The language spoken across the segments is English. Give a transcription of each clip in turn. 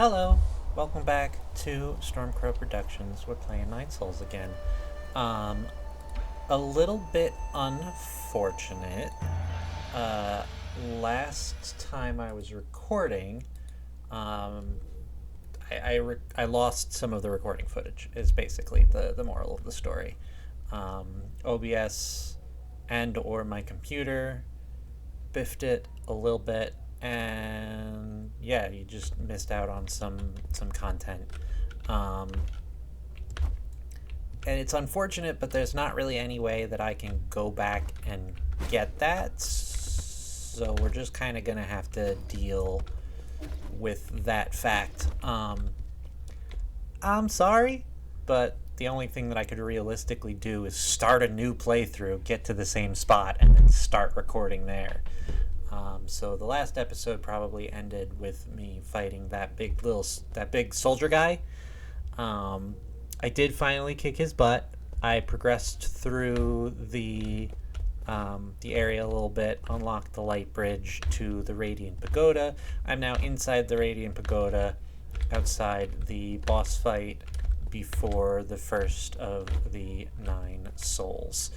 Hello, welcome back to Stormcrow Productions. We're playing Nine Souls again. Um, a little bit unfortunate. Uh, Last time I was recording, um, I lost some of the recording footage. Is basically the moral of the story. OBS and or my computer biffed it a little bit, and yeah, you just missed out on some content. um, and it's unfortunate, but there's not really any way that I can go back and get that, so we're just kind of gonna have to deal with that fact. I'm sorry, but the only thing that I could realistically do is start a new playthrough, get to the same spot, and then start recording there. So the last episode probably ended with me fighting that big soldier guy. I did finally kick his butt. I progressed through the area a little bit, unlocked the light bridge to the Radiant Pagoda. I'm now inside the Radiant Pagoda, outside the boss fight before the first of the 9 souls.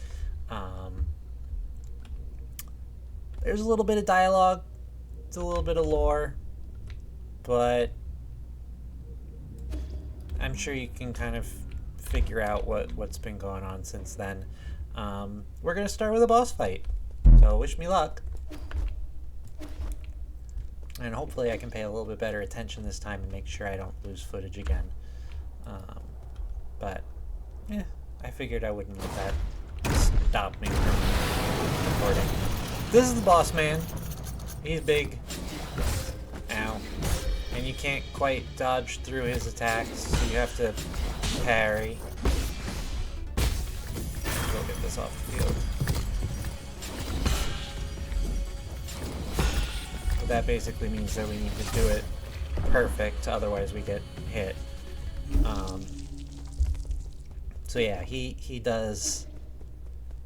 There's a little bit of dialogue, it's a little bit of lore, but I'm sure you can kind of figure out what's been going on since then. We're going to start with a boss fight, so wish me luck. And hopefully I can pay a little bit better attention this time and make sure I don't lose footage again. But, yeah, I figured I wouldn't let that stop me from recording. This is the boss man. He's big. Ow. And you can't quite dodge through his attacks, so you have to parry. Go get this off the field. But that basically means that we need to do it perfect, otherwise we get hit. So yeah, he does.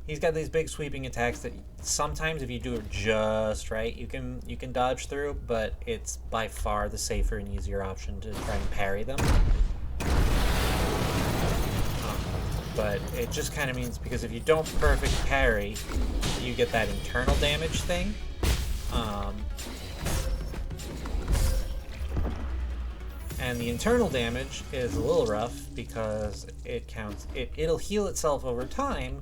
He's got these big sweeping attacks that sometimes, if you do it just right, you can dodge through, but it's by far the safer and easier option to try and parry them. But it just kind of means, because if you don't perfect parry, you get that internal damage thing. And the internal damage is a little rough because it'll heal itself over time.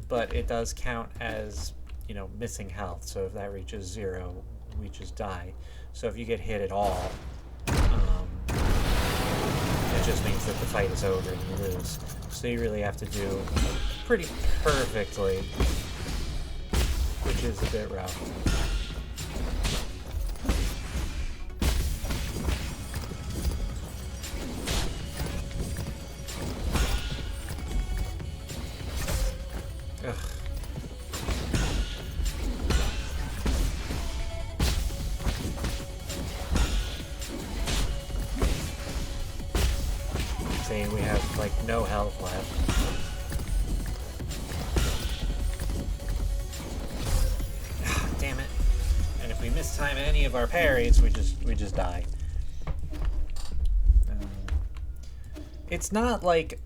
But it does count as, missing health. So if that reaches 0, we just die. So if you get hit at all, it just means that the fight is over and you lose. So you really have to do pretty perfectly, which is a bit rough. We have no health left. Damn it. And if we mistime any of our parries, we just die. It's not like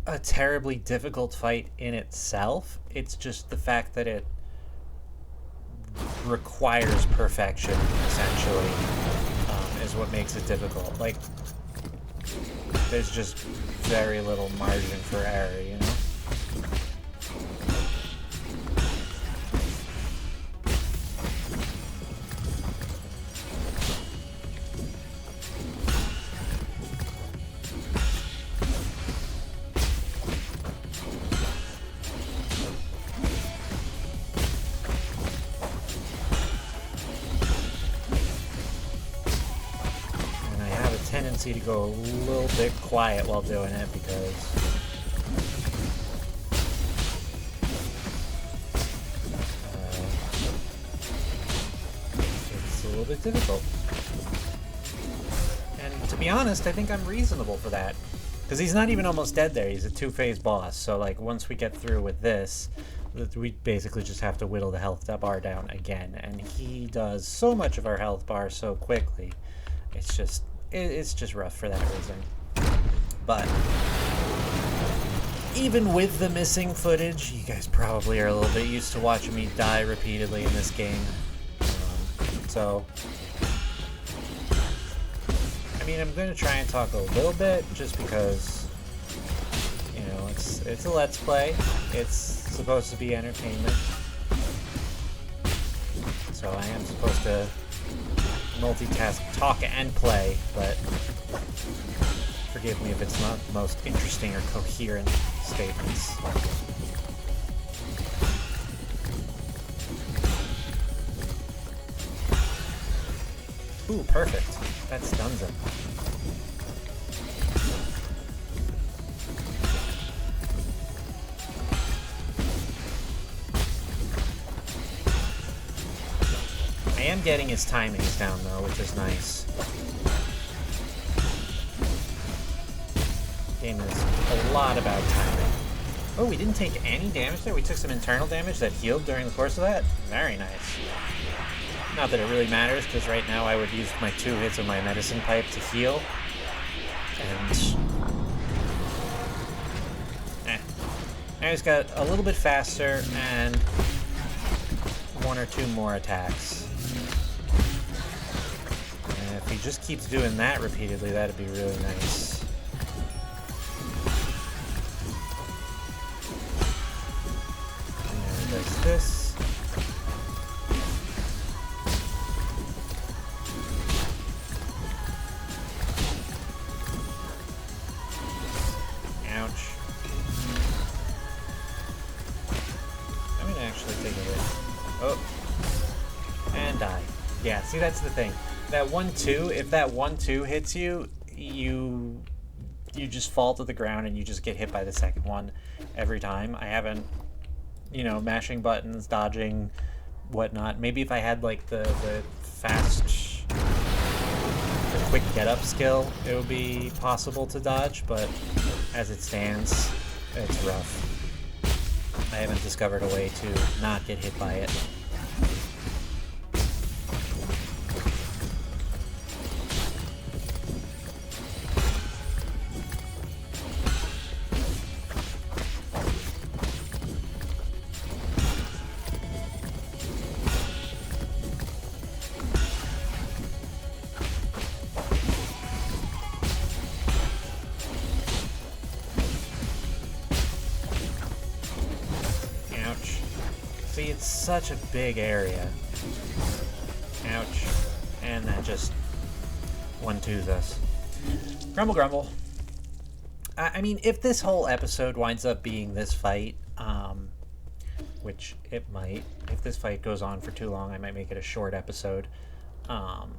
a terribly difficult fight in itself. It's just the fact that it requires perfection, essentially, is what makes it difficult. There's just very little margin for error, tendency to go a little bit quiet while doing it because it's a little bit difficult. And to be honest, I think I'm reasonable for that, because he's not even almost dead there. He's a 2-phase boss, so once we get through with this, We basically just have to whittle the health bar down again, and he does so much of our health bar so quickly. It's just rough for that reason. But even with the missing footage, you guys probably are a little bit used to watching me die repeatedly in this game. So, I mean, I'm going to try and talk a little bit, just because, you know, it's a Let's Play. It's supposed to be entertainment. So I am supposed to multitask, talk and play, but forgive me if it's not the most interesting or coherent statements. Ooh, perfect. That stuns him. I am getting his timings down though, which is nice. Game is a lot about timing. Oh, we didn't take any damage there. We took some internal damage that healed during the course of that. Very nice. Not that it really matters, because right now I would use my 2 hits of my medicine pipe to heal. And I just got a little bit faster and 1 or 2 more attacks. And if he just keeps doing that repeatedly, that'd be really nice. And does this. Ouch. I'm gonna actually take a hit. Oh. And die. Yeah, see, that's the thing. That 1-2, if that 1-2 hits you, you just fall to the ground and you just get hit by the second one every time. I haven't, you know, mashing buttons, dodging, whatnot. Maybe if I had, like, the fast, the quick get-up skill, it would be possible to dodge, but as it stands, it's rough. I haven't discovered a way to not get hit by it. See, it's such a big area. Ouch. And that just 1-2s us. Grumble, grumble. I mean, if this whole episode winds up being this fight, which it might, if this fight goes on for too long, I might make it a short episode. And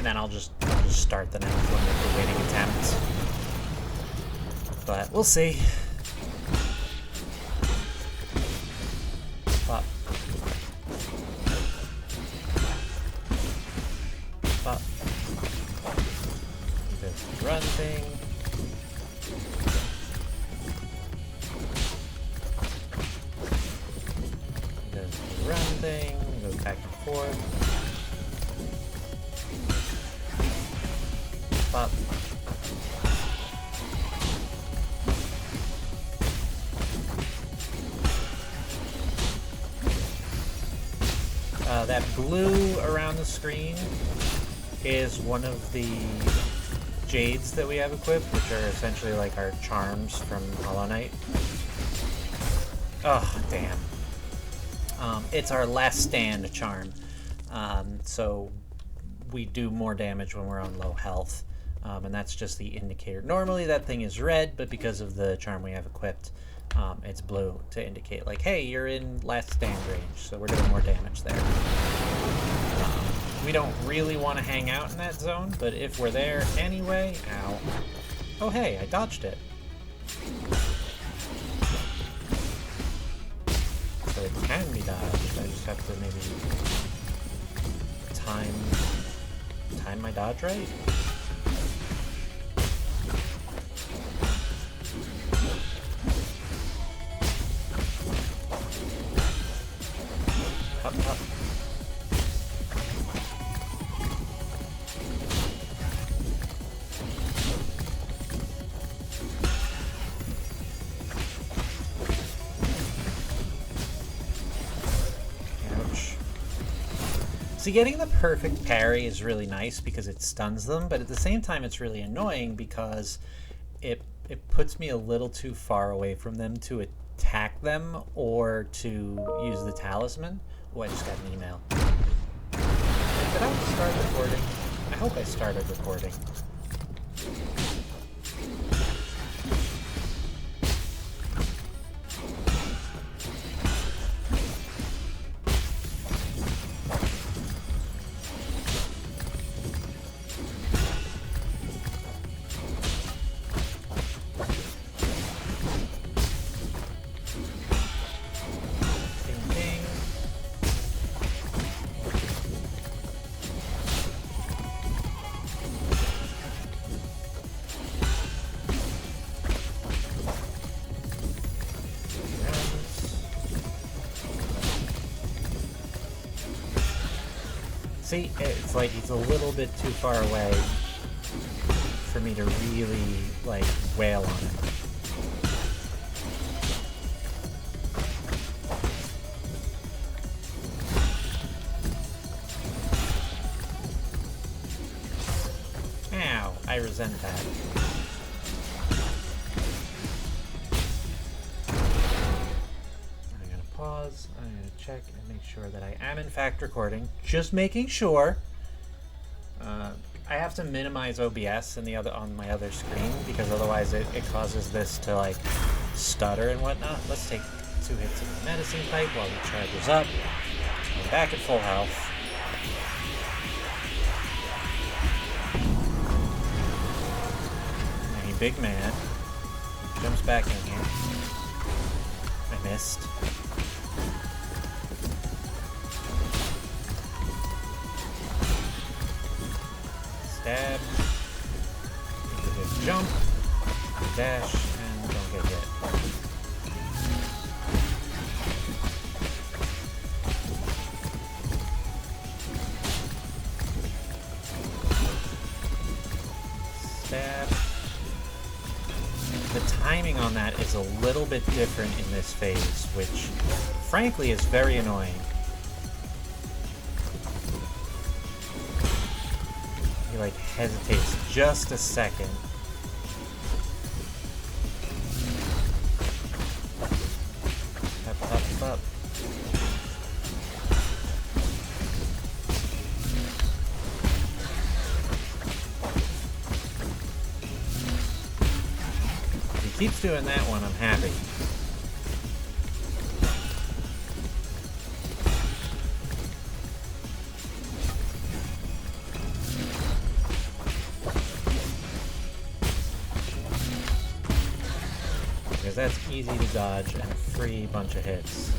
then I'll just start the next one with the waiting attempt. But we'll see. Pop. Pop. This run thing. Does the run thing. Goes back and forth. Pop. That blue around the screen is one of the jades that we have equipped, which are essentially like our charms from Hollow Knight. Oh, damn. It's our last stand charm. So we do more damage when we're on low health. And that's just the indicator. Normally that thing is red, but because of the charm we have equipped, it's blue to indicate, like, hey, you're in last stand range, so we're doing more damage there. We don't really want to hang out in that zone, but if we're there anyway, ow. Oh, hey, I dodged it. So it can be dodged. I just have to maybe time my dodge right. See, getting the perfect parry is really nice because it stuns them, but at the same time it's really annoying because it puts me a little too far away from them to attack them or to use the talisman. Oh, I just got an email. Did I start recording? I hope I started recording. See, it's like he's a little bit too far away for me to really, like, wail on him. Ow, I resent that. I'm gonna pause, I'm gonna check and make sure that I am in fact recording. Just making sure. I have to minimize OBS in on my other screen because otherwise it causes this to like stutter and whatnot. Let's take 2 hits of the medicine pipe while he charges up. I'm back at full health. Now he big man. He jumps back in here. I missed. Stab, make a good jump, dash, and don't get hit. Stab. The timing on that is a little bit different in this phase, which frankly is very annoying. He like hesitates just a second. Up, up, up. If he keeps doing that one, I'm happy. Because that's easy to dodge and a free bunch of hits.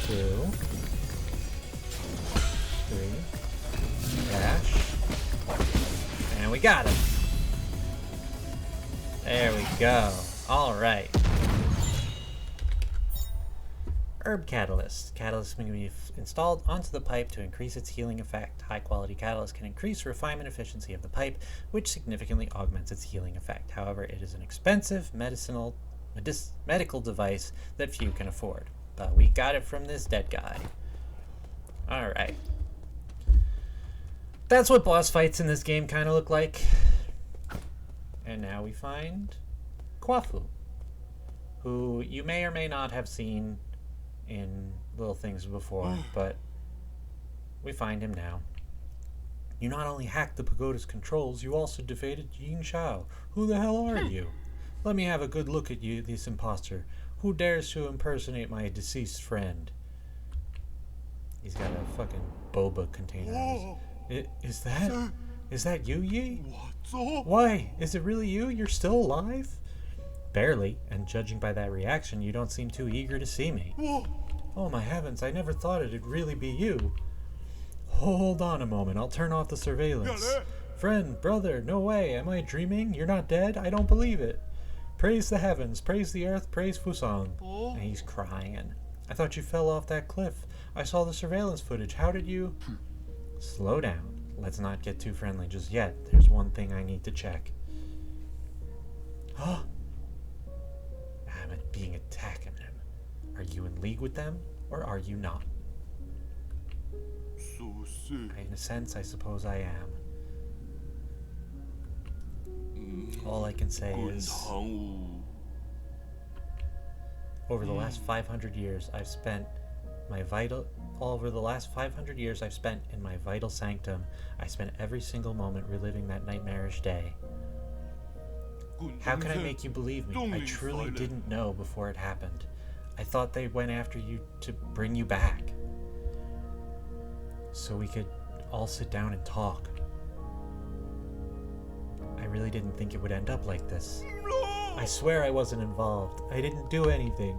Two, three, dash, and we got him. There we go. All right. Herb Catalyst. Catalyst can be installed onto the pipe to increase its healing effect. High-quality catalyst can increase refinement efficiency of the pipe, which significantly augments its healing effect. However, it is an expensive medical device that few can afford. But we got it from this dead guy. Alright. That's what boss fights in this game kind of look like. And now we find Kwafu, who you may or may not have seen in little things before, but we find him now. You not only hacked the pagoda's controls, you also defeated Yingzhao. Who the hell are you? Let me have a good look at you, this imposter. Who dares to impersonate my deceased friend? He's got a fucking boba container. Is that you, Yi? Why? Is it really you? You're still alive? Barely, and judging by that reaction, you don't seem too eager to see me. Oh my heavens, I never thought it'd really be you. Hold on a moment, I'll turn off the surveillance. Friend, brother, no way, am I dreaming? You're not dead? I don't believe it. Praise the heavens, praise the earth, praise Fusang. And he's crying. I thought you fell off that cliff. I saw the surveillance footage. How did you... Slow down. let's not get too friendly just yet. There's one thing I need to check. Huh? I'm being attacked. Are you in league with them, or are you not? In a sense, I suppose I am. All I can say is, over the last 500 years, I've spent in my vital sanctum. I spent every single moment reliving that nightmarish day. How can I make you believe me? I truly didn't know before it happened. I thought they went after you to bring you back, so we could all sit down and talk. I really didn't think it would end up like this. I swear I wasn't involved. I didn't do anything.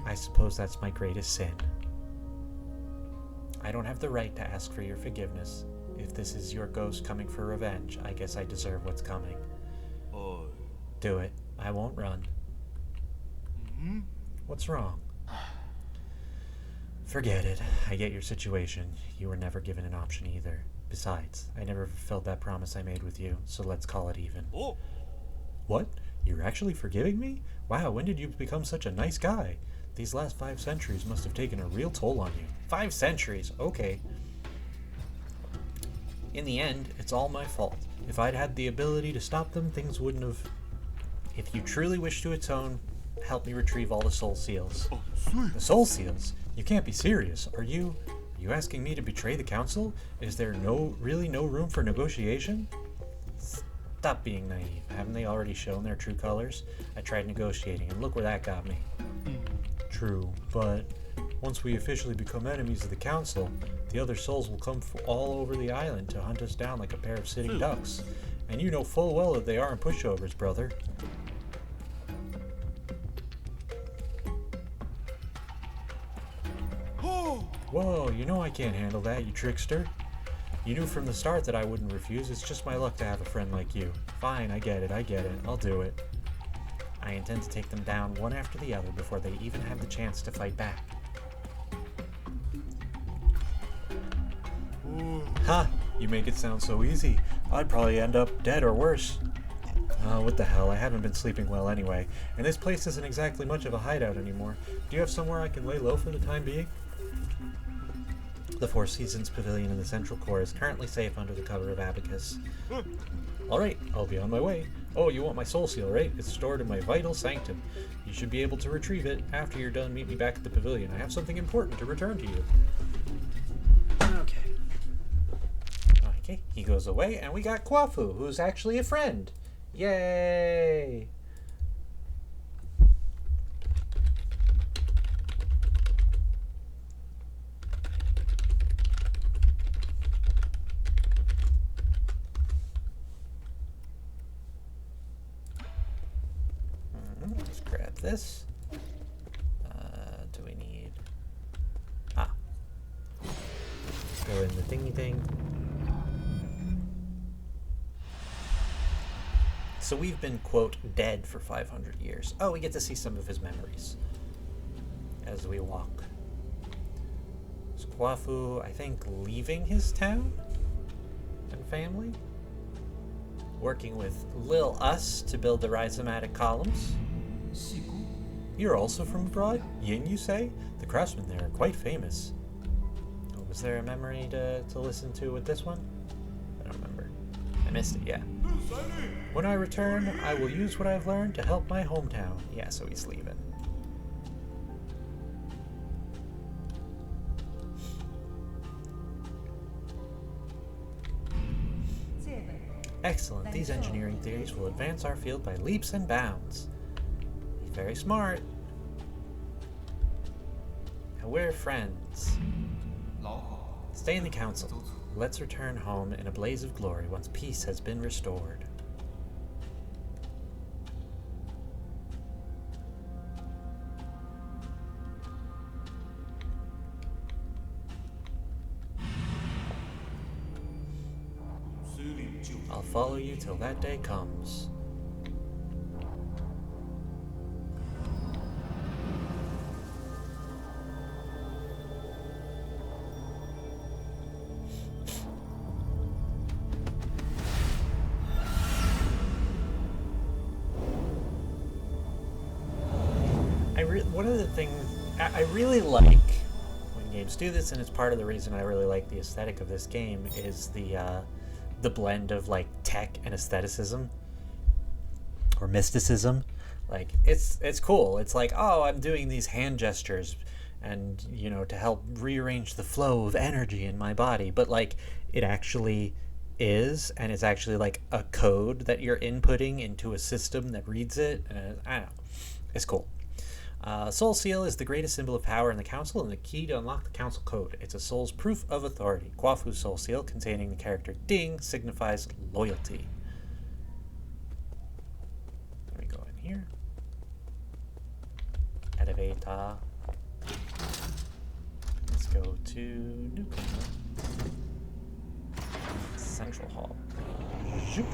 I suppose that's my greatest sin. I don't have the right to ask for your forgiveness. If this is your ghost coming for revenge, I guess I deserve what's coming. Do it. I won't run. What's wrong? Forget it. I get your situation. You were never given an option either. Besides, I never fulfilled that promise I made with you, so let's call it even. What? You're actually forgiving me? Wow, when did you become such a nice guy? These last 5 centuries must have taken a real toll on you. 5 centuries? Okay. In the end, it's all my fault. If I'd had the ability to stop them, things wouldn't have... If you truly wish to atone, help me retrieve all the soul seals. The soul seals? You can't be serious. Are you asking me to betray the council? Is there really no room for negotiation? Stop being naive. Haven't they already shown their true colors? I tried negotiating, and look where that got me. True, but once we officially become enemies of the council, the other souls will come all over the island to hunt us down like a pair of sitting ducks. And you know full well that they aren't pushovers, brother. Whoa, you know I can't handle that, you trickster. You knew from the start that I wouldn't refuse. It's just my luck to have a friend like you. Fine, I get it. I'll do it. I intend to take them down one after the other before they even have the chance to fight back. Ha! You make it sound so easy. I'd probably end up dead or worse. Oh, what the hell, I haven't been sleeping well anyway. And this place isn't exactly much of a hideout anymore. Do you have somewhere I can lay low for the time being? The Four Seasons Pavilion in the Central Core is currently safe under the cover of Abacus. Alright, I'll be on my way. Oh, you want my soul seal, right? It's stored in my vital sanctum. You should be able to retrieve it. After you're done, meet me back at the pavilion. I have something important to return to you. Okay, he goes away, and we got Kwafu, who's actually a friend. Yay! Let's grab this. Do we need... Go in the thingy thing. So we've been, quote, dead for 500 years. Oh, we get to see some of his memories as we walk. Is Kwafu, I think, leaving his town and family? Working with Lil Us to build the rhizomatic columns. You're also from abroad? Yin, you say? The craftsmen there are quite famous. Oh, was there a memory to listen to with this one? I don't remember. I missed it, yeah. When I return, I will use what I've learned to help my hometown. Yeah, so he's leaving. Excellent. These engineering theories will advance our field by leaps and bounds. He's very smart. And we're friends. Stay in the council. Let's return home in a blaze of glory once peace has been restored. I'll follow you till that day comes. one of the things I really like when games do this, and it's part of the reason I really like the aesthetic of this game, is the blend of like tech and aestheticism or mysticism. Like it's cool. It's like, oh, I'm doing these hand gestures and to help rearrange the flow of energy in my body, but like it actually is, and it's actually like a code that you're inputting into a system that reads it. I don't know, it's cool. Soul Seal is the greatest symbol of power in the Council and the key to unlock the Council code. It's a soul's proof of authority. Quafu's Soul Seal, containing the character Ding, signifies loyalty. Let me go in here. Elevator. Let's go to Nuclear. Central Hall. Zoop.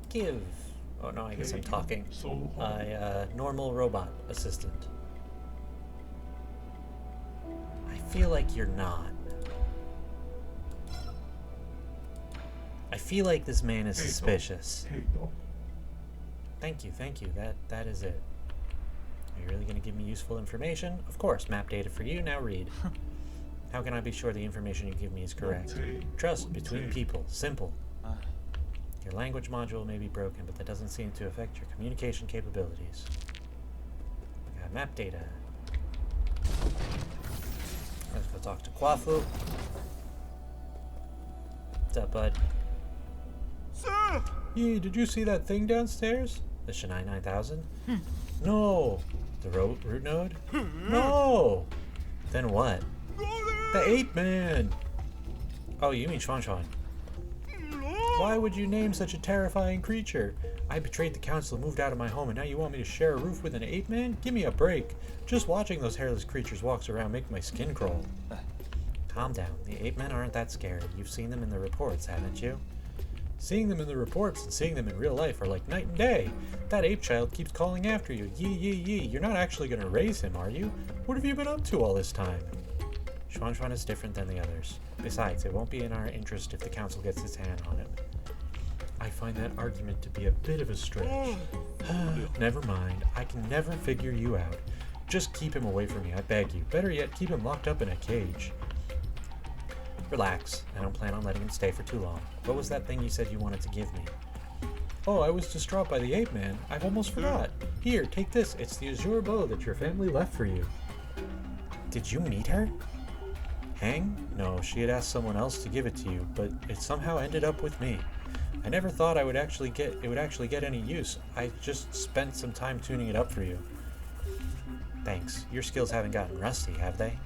Give. Oh no, I guess I'm talking. My normal robot assistant. I feel like you're not. I feel like this man is suspicious. Thank you. That is it. Are you really going to give me useful information? Of course, map data for you, now read. How can I be sure the information you give me is correct? Trust between people. Simple. Your language module may be broken, but that doesn't seem to affect your communication capabilities. We got map data. Let's go talk to Quafu. What's up, bud? Sir! Yee, did you see that thing downstairs? The Shanai 9000? No! The root node? No! Then what? The ape man! Oh, you mean Shuan Shuan. Why would you name such a terrifying creature? I betrayed the council, moved out of my home, and now you want me to share a roof with an ape man? Give me a break. Just watching those hairless creatures walk around make my skin crawl. Calm down. The ape men aren't that scary. You've seen them in the reports, haven't you? Seeing them in the reports and seeing them in real life are like night and day. That ape child keeps calling after you. Yee. You're not actually going to raise him, are you? What have you been up to all this time? Shuan Shuan is different than the others. Besides, it won't be in our interest if the council gets its hand on him. I find that argument to be a bit of a stretch. Never mind. I can never figure you out. Just keep him away from me, I beg you. Better yet, keep him locked up in a cage. Relax. I don't plan on letting him stay for too long. What was that thing you said you wanted to give me? Oh, I was distraught by the ape man. I've almost forgot. Here, take this. It's the azure bow that your family left for you. Did you meet her? Hang? No, she had asked someone else to give it to you, but it somehow ended up with me. I never thought it would actually get any use. I just spent some time tuning it up for you. Thanks. Your skills haven't gotten rusty, have they?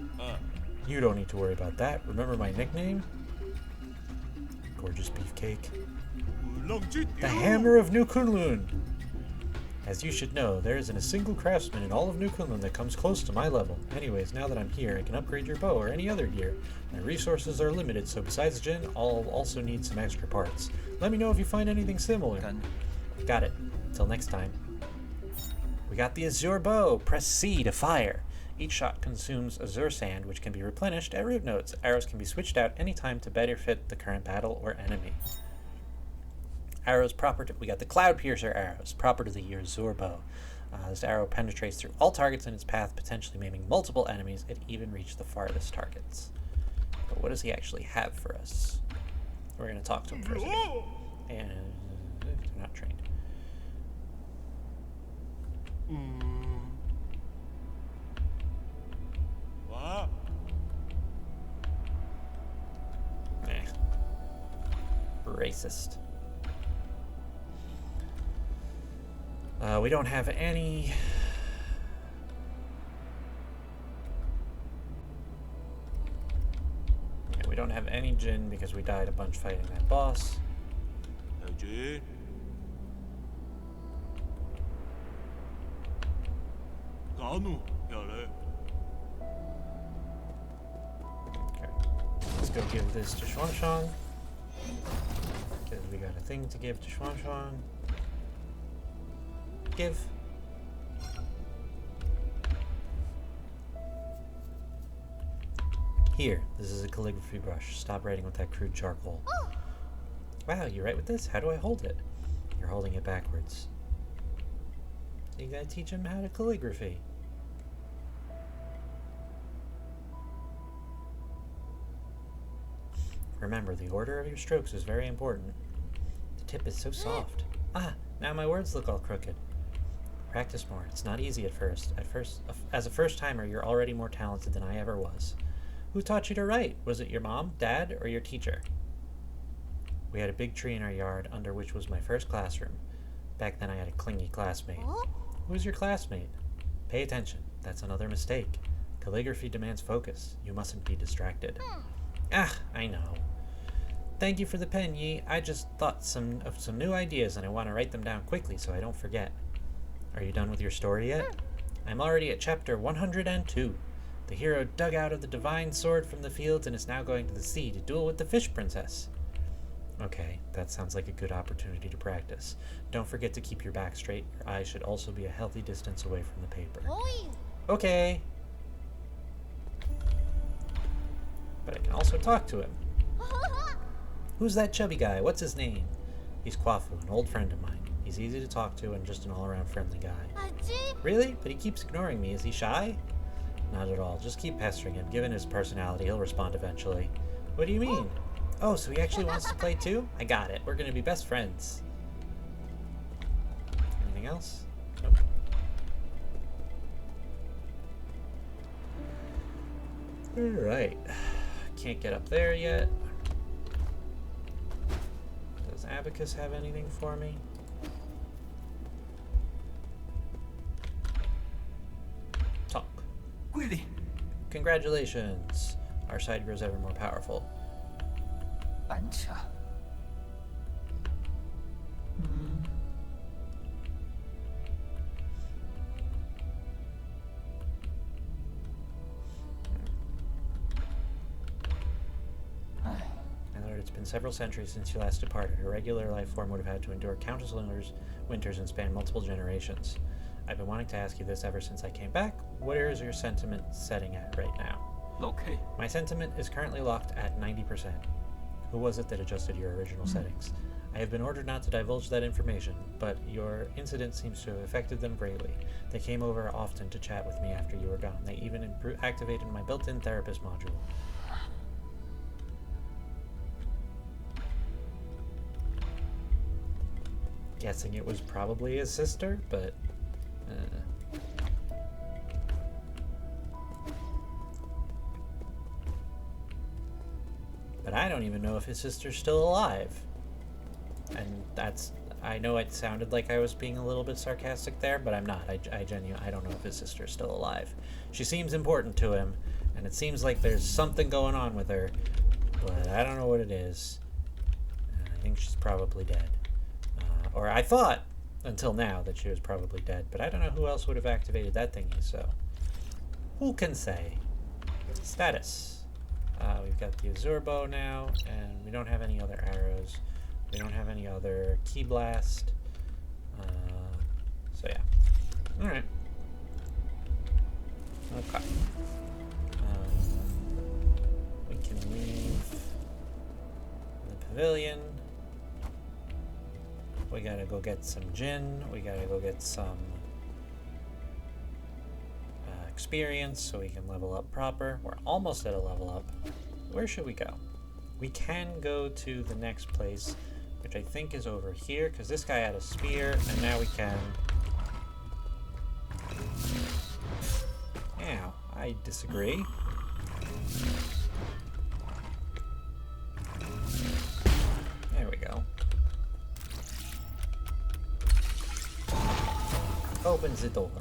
You don't need to worry about that. Remember my nickname? Gorgeous beefcake. The Hammer of New Kunlun! As you should know, there isn't a single craftsman in all of New Kunlun that comes close to my level. Anyways, now that I'm here, I can upgrade your bow or any other gear. My resources are limited, so besides Jin, I'll also need some extra parts. Let me know if you find anything similar. Got it. Till next time. We got the Azure Bow. Press C to fire. Each shot consumes Azure Sand, which can be replenished at root nodes. Arrows can be switched out anytime to better fit the current battle or enemy. Arrows proper to... We got the Cloud Piercer arrows, proper to the Azure Bow. This arrow penetrates through all targets in its path, potentially maiming multiple enemies. It even reached the farthest targets. But what does he actually have for us? We're going to talk to him first. And they're not trained. Racist. We don't have any... Yeah, we don't have any Jin because we died a bunch fighting that boss. Ganu, yare. Okay. Let's go give this to Xuanshang. Because we got a thing to give to Xuanshang. Give. Here, this is a calligraphy brush. Stop writing with that crude charcoal. Wow, you write with this? How do I hold it? You're holding it backwards. So you gotta teach him how to calligraphy. Remember, the order of your strokes is very important. The tip is so soft. Ah, now my words look all crooked. Practice more. It's not easy at first. As a first-timer, you're already more talented than I ever was. Who taught you to write? Was it your mom, dad, or your teacher? We had a big tree in our yard, under which was my first classroom. Back then I had a clingy classmate. Who's your classmate? Pay attention. That's another mistake. Calligraphy demands focus. You mustn't be distracted. Ah, I know. Thank you for the pen, Yi. I just thought of some new ideas and I want to write them down quickly so I don't forget. Are you done with your story yet? I'm already at chapter 102. The hero dug out of the divine sword from the fields and is now going to the sea to duel with the fish princess. Okay, that sounds like a good opportunity to practice. Don't forget to keep your back straight. Your eyes should also be a healthy distance away from the paper. Okay. But I can also talk to him. Who's that chubby guy? What's his name? He's Kwafu, an old friend of mine. He's easy to talk to and just an all-around friendly guy. Really? But he keeps ignoring me. Is he shy? Not at all. Just keep pestering him. Given his personality, he'll respond eventually. What do you mean? Oh, so he actually wants to play too? I got it. We're gonna be best friends. Anything else? Nope. Alright. Can't get up there yet. Does Abacus have anything for me? Talk. Really? Congratulations. Our side grows ever more powerful. 반차. My lord, it's been several centuries since you last departed. A regular life form would have had to endure countless winters and span multiple generations. I've been wanting to ask you this ever since I came back. Where is your sentiment setting at right now? Okay. My sentiment is currently locked at 90%. Who was it that adjusted your original settings? I have been ordered not to divulge that information, but your incident seems to have affected them greatly. They came over often to chat with me after you were gone. They even activated my built-in therapist module. Guessing it was probably his sister, but... But I don't even know if his sister's still alive. And that's... I know it sounded like I was being a little bit sarcastic there, but I'm not. I genuinely... I don't know if his sister's still alive. She seems important to him, and it seems like there's something going on with her, but I don't know what it is. I think she's probably dead. Or I thought, until now, that she was probably dead, but I don't know who else would have activated that thingy, so... Who can say? Status. We've got the Azure Bow now, and we don't have any other arrows. We don't have any other Key Blast. So yeah. Alright. Okay. We can leave the pavilion. We gotta go get some gin. We gotta go get some experience so we can level up proper. We're almost at a level up. Where should we go? We can go to the next place, which I think is over here, because this guy had a spear, and now we can... Ow, I disagree. There we go. Open the door.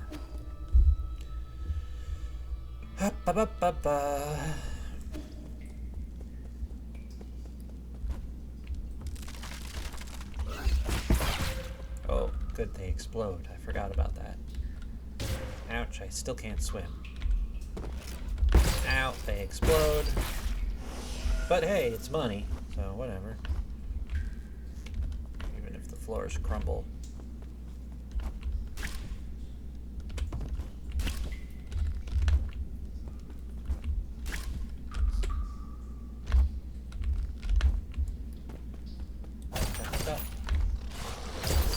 Oh, good, they explode. I forgot about that. Ouch. Ouch, I still can't swim. Ow, they explode. But hey, it's money, so whatever. Even if the floors crumble.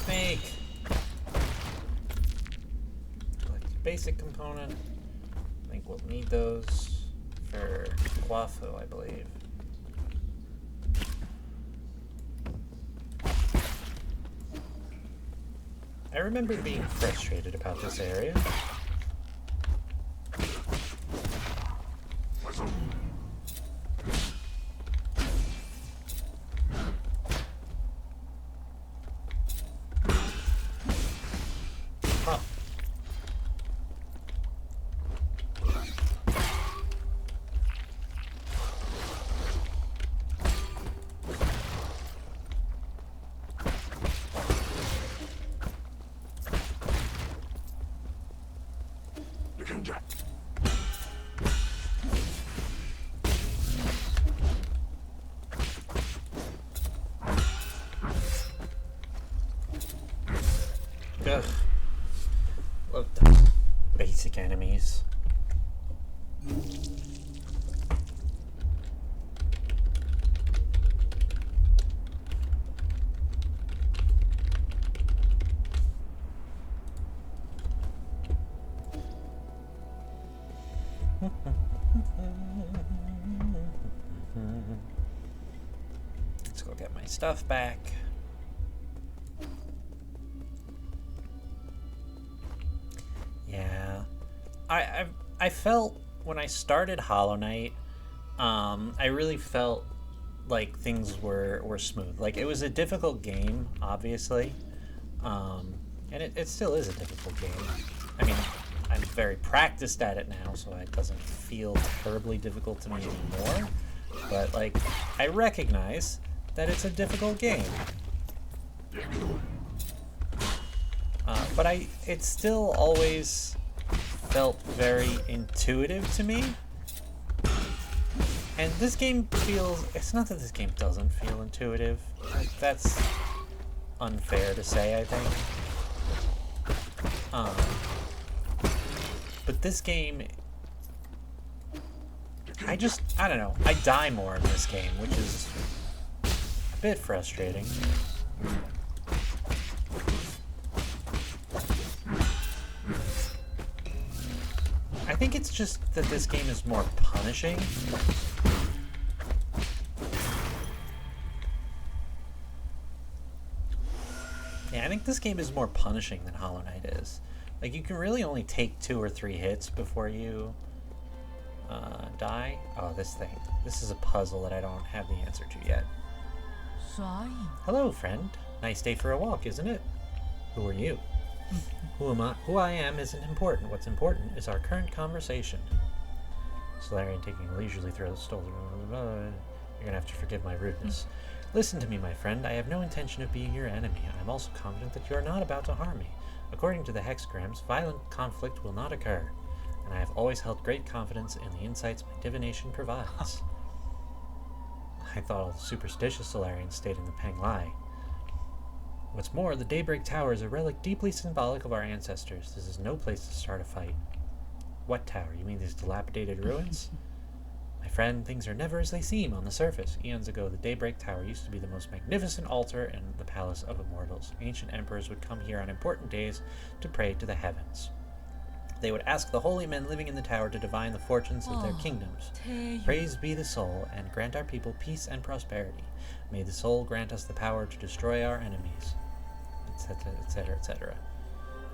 Snake! Collect basic component. I think we'll need those for Guafu, I believe. I remember being frustrated about this area. Huh. Ugh. Love the basic enemies. Let's go get my stuff back. Yeah, I felt when I started Hollow Knight, I really felt like things were smooth. Like, it was a difficult game, obviously, and it still is a difficult game. I mean, I'm very practiced at it now, so it doesn't feel terribly difficult to me anymore. But like, I recognize that it's a difficult game. But it still always felt very intuitive to me. And this game feels, it's not that this game doesn't feel intuitive. That's unfair to say, I think. But this game, I don't know, I die more in this game, which is a bit frustrating. I think it's just that this game is more punishing. Yeah, I think this game is more punishing than Hollow Knight is. Like, you can really only take 2 or 3 hits before you die. Oh, this thing. This is a puzzle that I don't have the answer to yet. Hello, friend. Nice day for a walk, isn't it? Who are you? Who am I? Who I am isn't important. What's important is our current conversation. Solarian taking a leisurely through the stole. You're gonna have to forgive my rudeness. Listen to me, my friend. I have no intention of being your enemy. I'm also confident that you are not about to harm me. According to the hexagrams, violent conflict will not occur, and I have always held great confidence in the insights my divination provides. I thought all the superstitious Solarians stayed in the Peng Lai. What's more, the Daybreak Tower is a relic deeply symbolic of our ancestors. This is no place to start a fight. What tower? You mean these dilapidated ruins? My friend, things are never as they seem on the surface. Eons ago, the Daybreak Tower used to be the most magnificent altar in the Palace of Immortals. Ancient emperors would come here on important days to pray to the heavens. They would ask the holy men living in the tower to divine the fortunes of their kingdoms. Praise be the soul, and grant our people peace and prosperity. May the soul grant us the power to destroy our enemies, etc., etc., etc.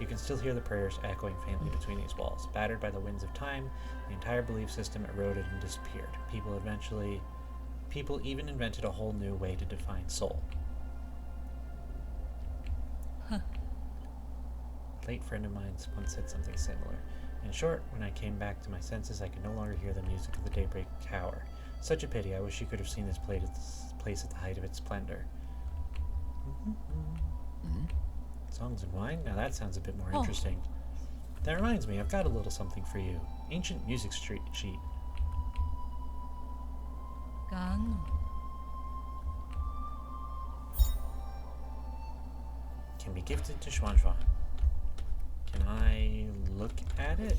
You can still hear the prayers echoing faintly between these walls. Battered by the winds of time, the entire belief system eroded and disappeared. People even invented a whole new way to define soul. A late friend of mine once said something similar. In short, when I came back to my senses, I could no longer hear the music of the Daybreak Tower. Such a pity. I wish you could have seen this place at the height of its splendor. Songs and wine? Now that sounds a bit more interesting. That reminds me, I've got a little something for you. Ancient music sheet. Gone. Can be gifted to Xuanxuan. Can I look at it?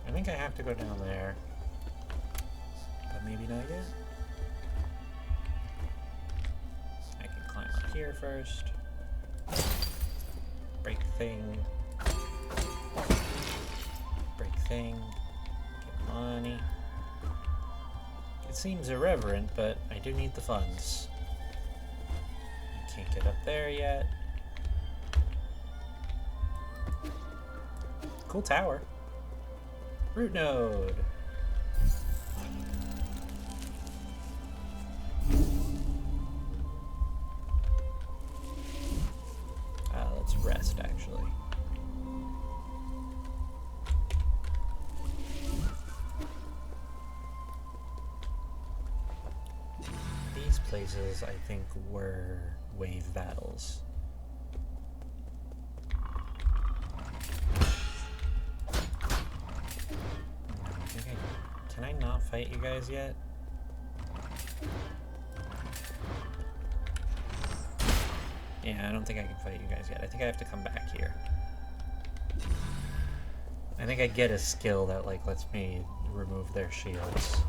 I think I have to go down there. But maybe not yet. I can climb up here first. Break thing. Break thing. Get money. It seems irreverent, but I do need the funds. I can't get up there yet. Cool tower. Root node. Let's rest, actually. These places, I think, were wave battles. Can I not fight you guys yet? Yeah, I don't think I can fight you guys yet. I think I have to come back here. I think I get a skill that, like, lets me remove their shields.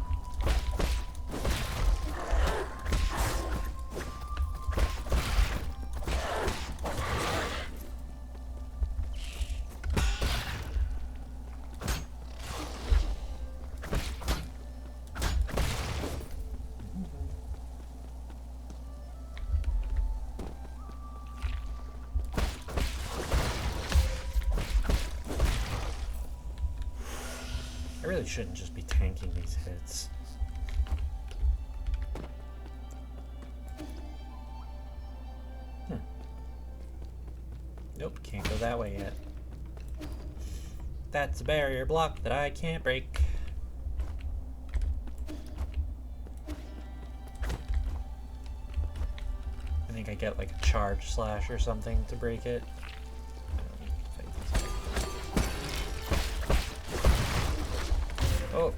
I really shouldn't just be tanking these hits. Nope, can't go that way yet. That's a barrier block that I can't break. I think I get like a charge slash or something to break it. I don't need to fight these guys. Oh.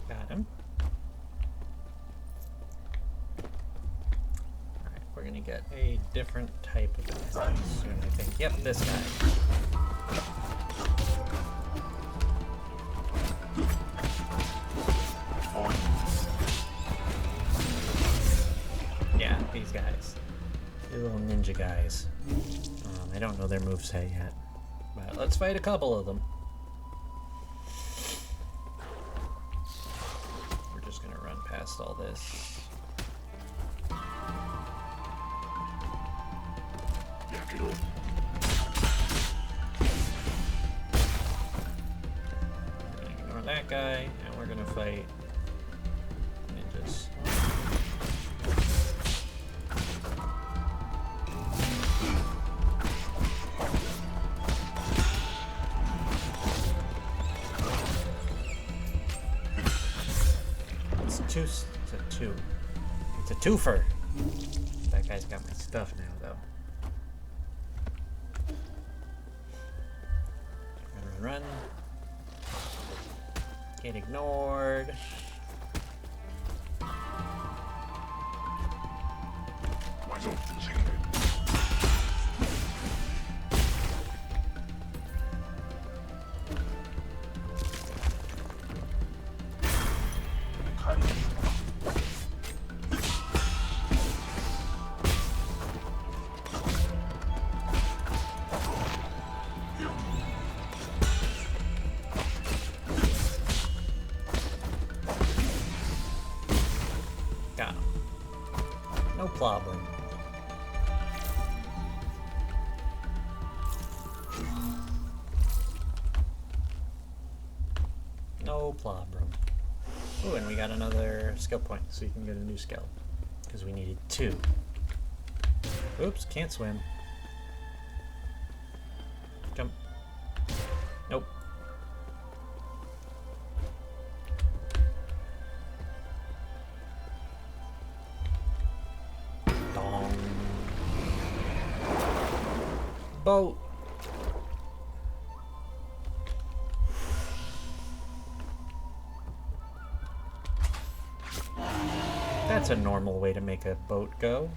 Got him. Alright, we're gonna get a different type of enemy soon, I think. Yep, this guy. Yeah, these guys. The little ninja guys. I don't know their moveset yet. But let's fight a couple of them. We're just gonna run past all this. Ignore that guy, and we're gonna fight ninjas. It's a two. It's a twofer. That guy's got my stuff now, though. Run. Get ignored. problem. No problem. Ooh, and we got another skill point, so you can get a new skill. Because we needed 2. Oops, can't swim. Jump. Nope. Dong. Boat. That's a normal way to make a boat go.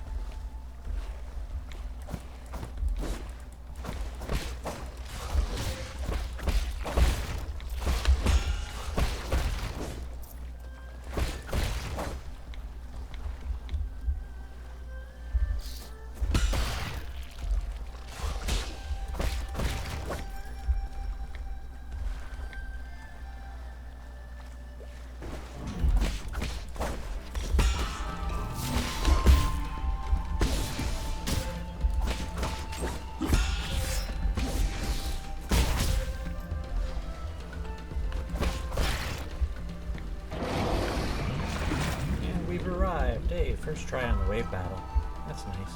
Arrived. Hey, first try on the wave battle. That's nice.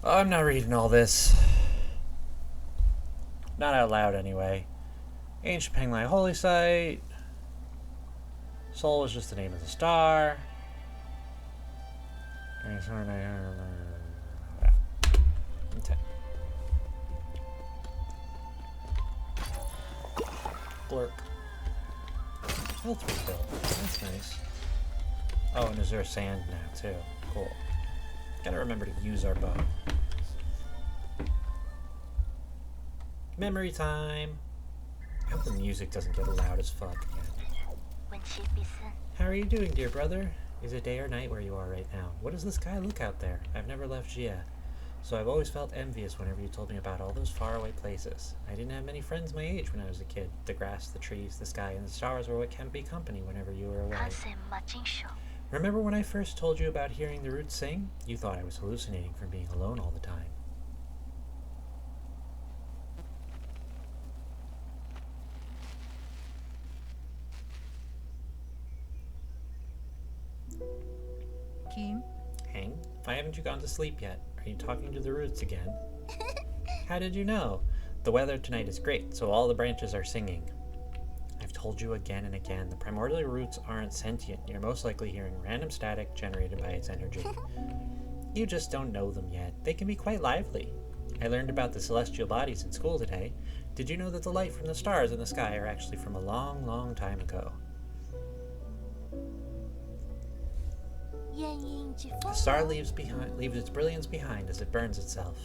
Oh, I'm not reading all this. Not out loud, anyway. Ancient Penglai Holy Site. Sol is just the name of the star. Okay. Blurk. Health refill. That's nice. Oh, and is there sand now, too? Cool. Gotta remember to use our bow. Memory time! I hope the music doesn't get loud as fuck. How are you doing, dear brother? Is it day or night where you are right now? What does the sky look out there? I've never left Jia, so I've always felt envious whenever you told me about all those faraway places. I didn't have many friends my age when I was a kid. The grass, the trees, the sky, and the stars were what kept me company whenever you were away. Remember when I first told you about hearing the roots sing? You thought I was hallucinating from being alone all the time. Kim? Hang? Why haven't you gone to sleep yet? Are you talking to the roots again? How did you know? The weather tonight is great, so all the branches are singing. I've told you again and again, the primordial roots aren't sentient. You're most likely hearing random static generated by its energy. You just don't know them yet. They can be quite lively. I learned about the celestial bodies in school today. Did you know that the light from the stars in the sky are actually from a long, long time ago? The star leaves its brilliance behind as it burns itself.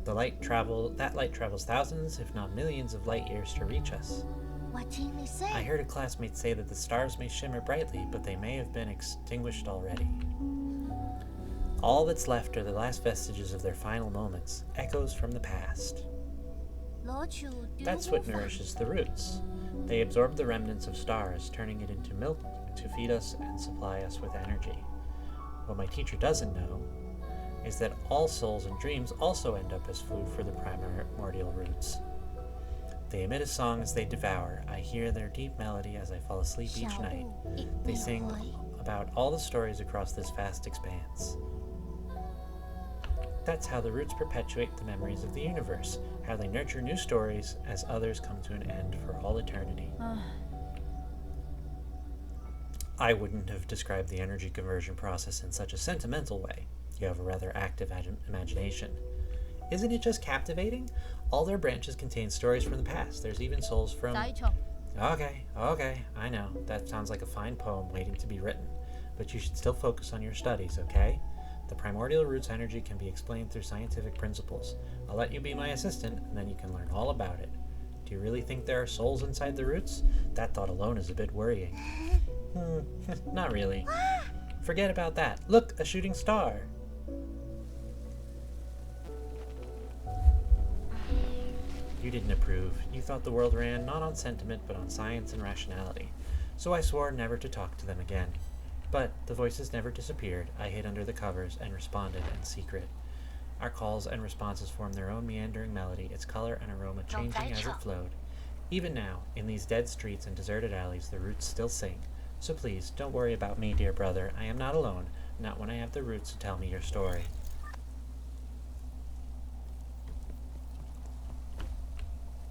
That light travels thousands, if not millions, of light years to reach us. I heard a classmate say that the stars may shimmer brightly, but they may have been extinguished already. All that's left are the last vestiges of their final moments, echoes from the past. That's what nourishes the roots. They absorb the remnants of stars, turning it into milk to feed us and supply us with energy. What my teacher doesn't know is that all souls and dreams also end up as food for the primordial roots. They emit a song as they devour. I hear their deep melody as I fall asleep each night. They sing about all the stories across this vast expanse. That's how the roots perpetuate the memories of the universe, how they nurture new stories as others come to an end for all eternity. I wouldn't have described the energy conversion process in such a sentimental way. You have a rather active imagination. Isn't it just captivating? All their branches contain stories from the past. There's even souls from... Okay, I know. That sounds like a fine poem waiting to be written. But you should still focus on your studies, okay? The primordial roots energy can be explained through scientific principles. I'll let you be my assistant, and then you can learn all about it. Do you really think there are souls inside the roots? That thought alone is a bit worrying. Not really. Forget about that. Look, a shooting star. You didn't approve. You thought the world ran not on sentiment, but on science and rationality. So I swore never to talk to them again. But the voices never disappeared. I hid under the covers and responded in secret. Our calls and responses formed their own meandering melody, its color and aroma changing as it flowed. Even now, in these dead streets and deserted alleys, the roots still sing. So please, don't worry about me, dear brother. I am not alone, not when I have the roots to tell me your story.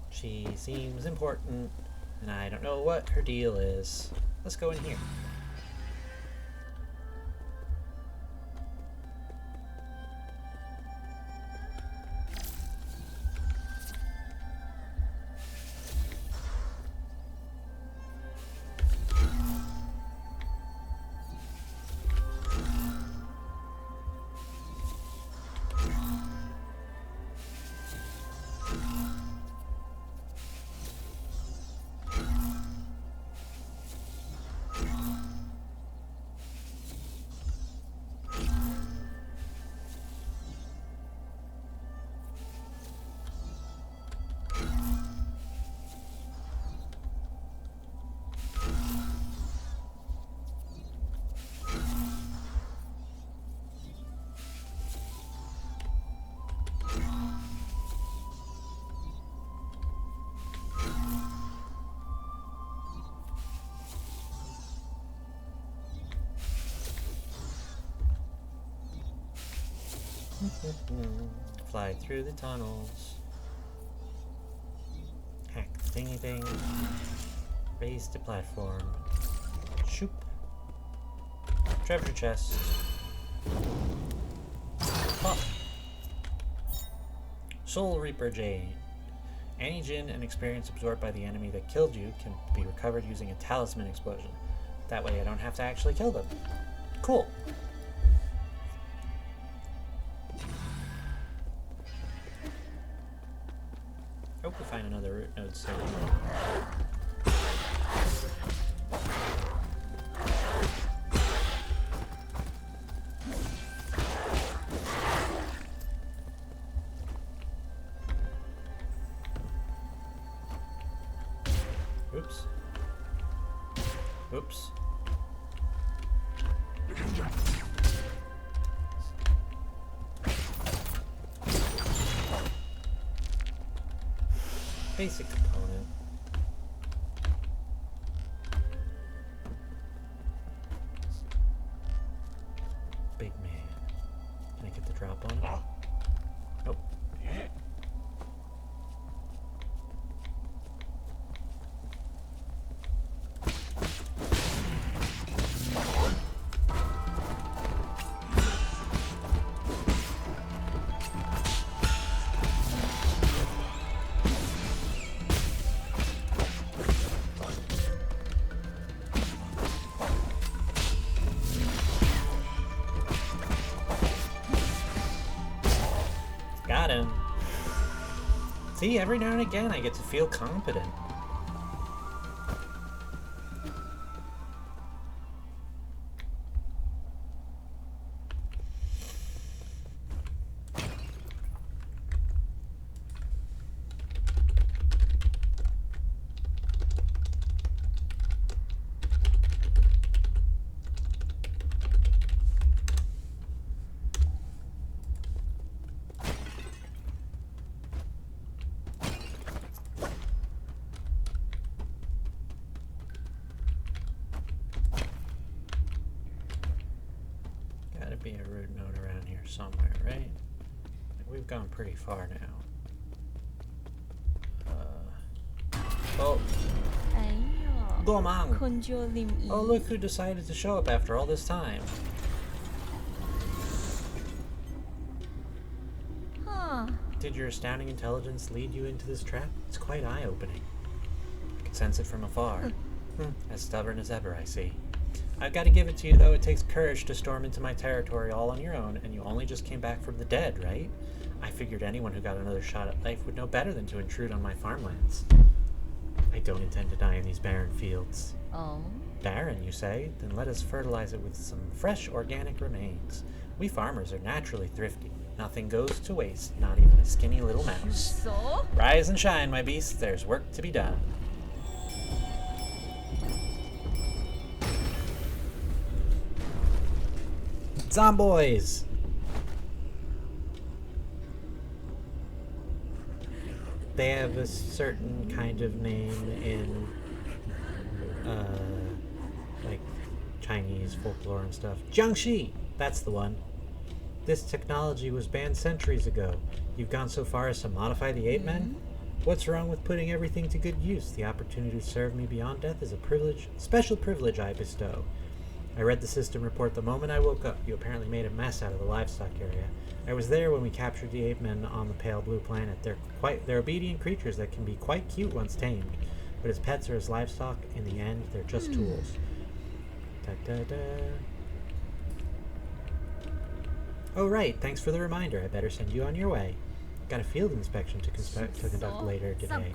She seems important, and I don't know what her deal is. Let's go in here. Fly through the tunnels. Hack the thingy thing. Raise the platform. Shoop. Treasure chest. Pop. Soul Reaper Jade. Any gin and experience absorbed by the enemy that killed you can be recovered using a talisman explosion. That way I don't have to actually kill them. Cool. Hope we find another root node soon. Oops. Oops. Basic component. Big man. Can I get the drop on him? Nope. Got him. See, every now and again I get to feel competent. Be a root node around here somewhere, right? We've gone pretty far now. Oh, Gomang! Oh, look who decided to show up after all this time. Did your astounding intelligence lead you into this trap? It's quite eye-opening. I can sense it from afar. As stubborn as ever, I see. I've got to give it to you, though. It takes courage to storm into my territory all on your own, and you only just came back from the dead, right? I figured anyone who got another shot at life would know better than to intrude on my farmlands. I don't intend to die in these barren fields. Oh? Barren, you say? Then let us fertilize it with some fresh organic remains. We farmers are naturally thrifty. Nothing goes to waste, not even a skinny little mouse. So? Rise and shine, my beasts. There's work to be done. Zomboys! They have a certain kind of name in, like, Chinese folklore and stuff. Jiangxi! That's the one. This technology was banned centuries ago. You've gone so far as to modify the ape men? What's wrong with putting everything to good use? The opportunity to serve me beyond death is a privilege, special privilege I bestow. I read the system report the moment I woke up. You apparently made a mess out of the livestock area. I was there when we captured the ape men on the pale blue planet. They're obedient creatures that can be quite cute once tamed, but as pets or as livestock, in the end, they're just tools. Da-da-da. Oh right, thanks for the reminder. I better send you on your way. Got a field inspection to conduct later today.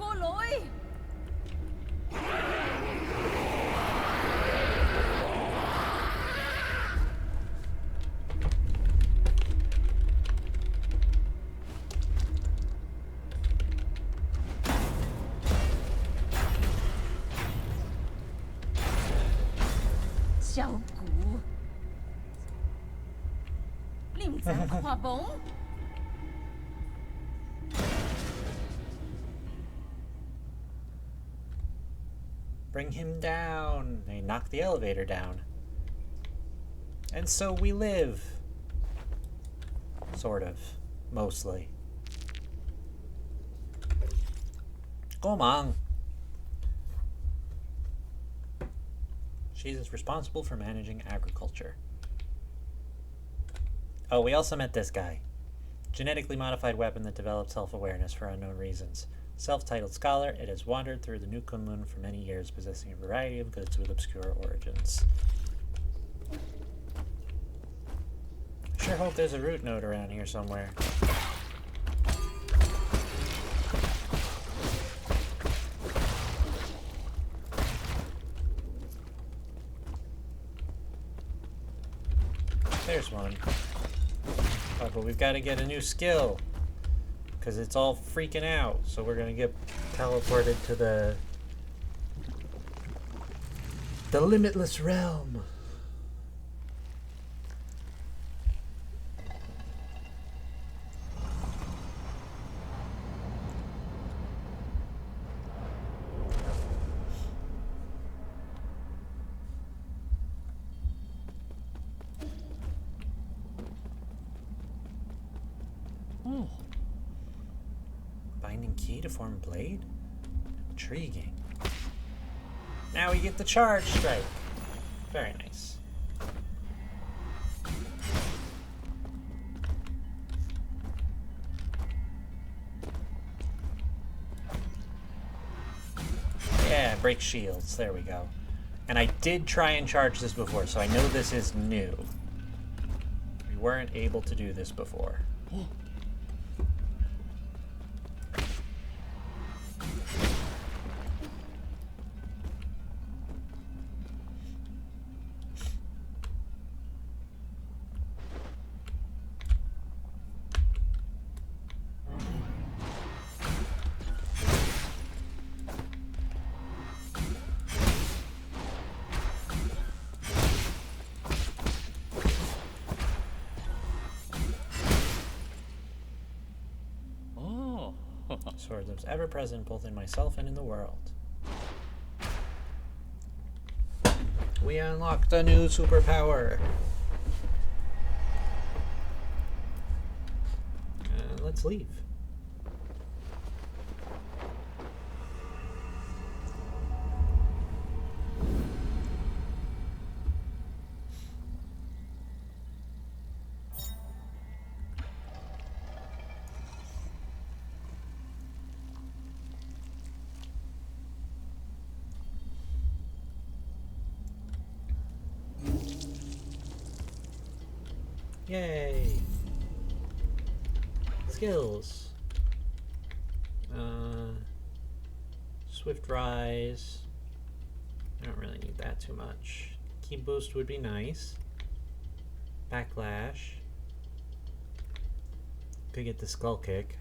Bring him down. They knock the elevator down. And so we live. Sort of. Mostly. Come on. She's responsible for managing agriculture. Oh, we also met this guy. Genetically modified weapon that developed self-awareness for unknown reasons. Self-titled scholar, it has wandered through the New Kunlun for many years, possessing a variety of goods with obscure origins. Sure hope there's a root node around here somewhere. There's one. Oh, but we've got to get a new skill. Because it's all freaking out. So we're going to get teleported to the limitless realm. Oh. Binding key to form blade? Intriguing. Now we get the charge strike. Very nice. Yeah, break shields. There we go. And I did try and charge this before, so I know this is new. We weren't able to do this before. Oh. Sword lives ever present both in myself and in the world. We unlocked a new superpower. Let's leave. Yay! Skills. Swift Rise. I don't really need that too much. Key Boost would be nice. Backlash. Could get the Skull Kick.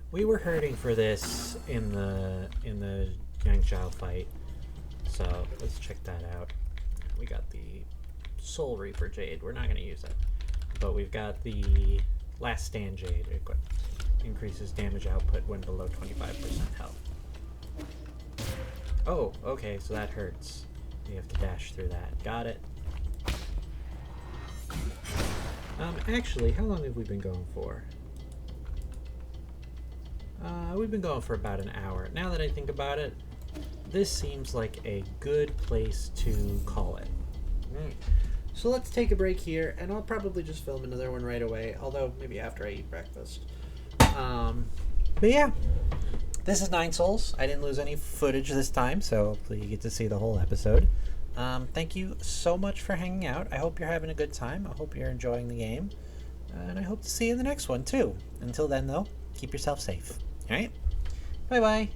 We were hurting for this in the Yangzhao fight, so let's check that out. We got the Soul Reaper Jade. We're not going to use it, but we've got the Last Stand Jade equipped. Increases damage output when below 25% health. Oh, okay, so that hurts. You have to dash through that. Got it. Actually, how long have we been going for? We've been going for about an hour. Now that I think about it, this seems like a good place to call it. So let's take a break here, and I'll probably just film another one right away, although maybe after I eat breakfast. But yeah, this is 9 Souls. I didn't lose any footage this time, so hopefully you get to see the whole episode. Thank you so much for hanging out. I hope you're having a good time. I hope you're enjoying the game. And I hope to see you in the next one, too. Until then, though, keep yourself safe. All right? Bye-bye.